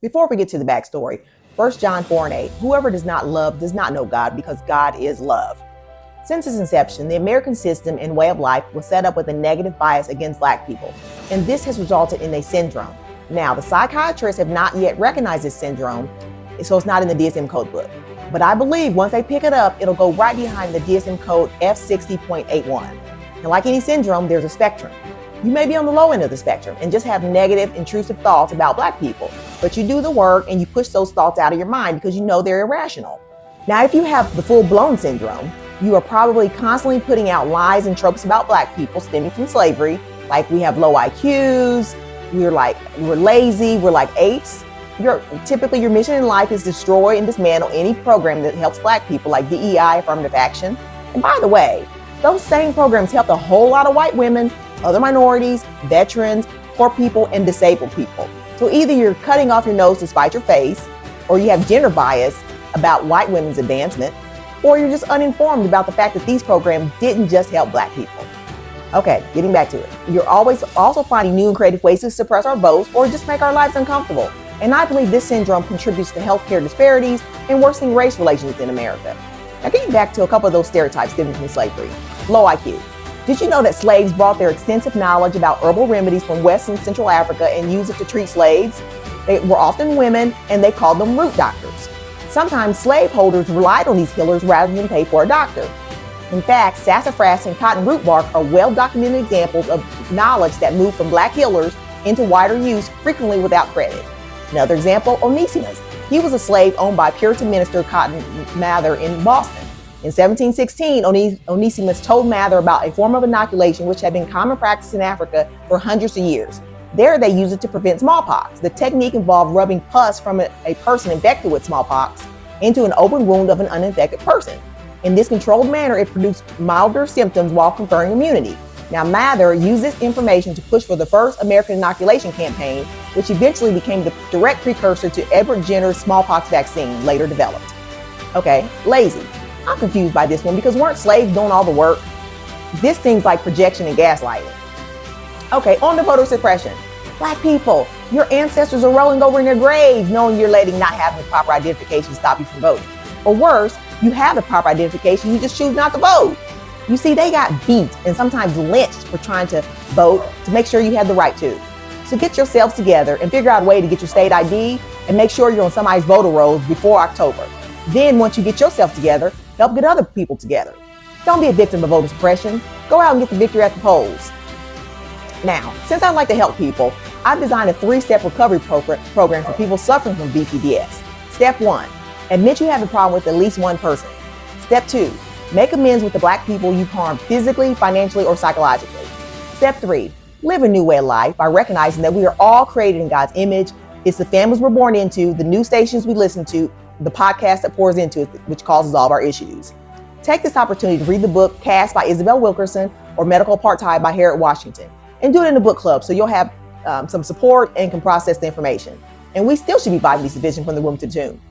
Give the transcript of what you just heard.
Before we get to the backstory, 1 John 4:8, whoever does not love does not know God, because God is love. Since its inception, the American system and way of life was set up with a negative bias against Black people, and this has resulted in a syndrome. Now, the psychiatrists have not yet recognized this syndrome, so it's not in the DSM code book. But I believe once they pick it up, it'll go right behind the DSM code F60.81. And like any syndrome, there's a spectrum. You may be on the low end of the spectrum and just have negative, intrusive thoughts about Black people, but you do the work and you push those thoughts out of your mind because you know they're irrational. Now, if you have the full-blown syndrome, you are probably constantly putting out lies and tropes about Black people stemming from slavery, like we have low IQs, we're lazy, we're like apes. Typically your mission in life is to destroy and dismantle any program that helps Black people, like DEI, affirmative action. And by the way, those same programs helped a whole lot of white women, other minorities, veterans, poor people, and disabled people. So either you're cutting off your nose to spite your face, or you have gender bias about white women's advancement, or you're just uninformed about the fact that these programs didn't just help Black people. Okay, getting back to it. You're always also finding new and creative ways to suppress our votes or just make our lives uncomfortable. And I believe this syndrome contributes to healthcare disparities and worsening race relations in America. Now, getting back to a couple of those stereotypes stemming from slavery. Low IQ. Did you know that slaves brought their extensive knowledge about herbal remedies from West and Central Africa and used it to treat slaves? They were often women, and they called them root doctors. Sometimes slaveholders relied on these healers rather than pay for a doctor. In fact, sassafras and cotton root bark are well-documented examples of knowledge that moved from Black healers into wider use, frequently without credit. Another example, Onesimus. He was a slave owned by Puritan minister Cotton Mather in Boston. In 1716, Onesimus told Mather about a form of inoculation which had been common practice in Africa for hundreds of years. There, they used it to prevent smallpox. The technique involved rubbing pus from a person infected with smallpox into an open wound of an uninfected person. In this controlled manner, it produced milder symptoms while conferring immunity. Now, Mather used this information to push for the first American inoculation campaign, which eventually became the direct precursor to Edward Jenner's smallpox vaccine, later developed. Okay, lazy. I'm confused by this one because weren't slaves doing all the work? This seems like projection and gaslighting. Okay, on to voter suppression. Black people, your ancestors are rolling over in their graves knowing you're letting not having the proper identification stop you from voting. Or worse, you have the proper identification, you just choose not to vote. You see, they got beat and sometimes lynched for trying to vote to make sure you had the right to. So get yourselves together and figure out a way to get your state ID and make sure you're on somebody's voter rolls before October. Then once you get yourself together, help get other people together. Don't be a victim of voter suppression. Go out and get the victory at the polls. Now, since I like to help people, I've designed a 3-step recovery program for people suffering from BPDS. Step 1, admit you have a problem with at least one person. Step 2, make amends with the Black people you've harmed physically, financially, or psychologically. Step 3, live a new way of life by recognizing that we are all created in God's image. It's the families we're born into, the news stations we listen to, the podcast that pours into it, which causes all of our issues. Take this opportunity to read the book Caste by Isabel Wilkerson or Medical Apartheid by Harriet Washington, and do it in a book club so you'll have some support and can process the information. And we still should be fighting this division from the womb to the tomb.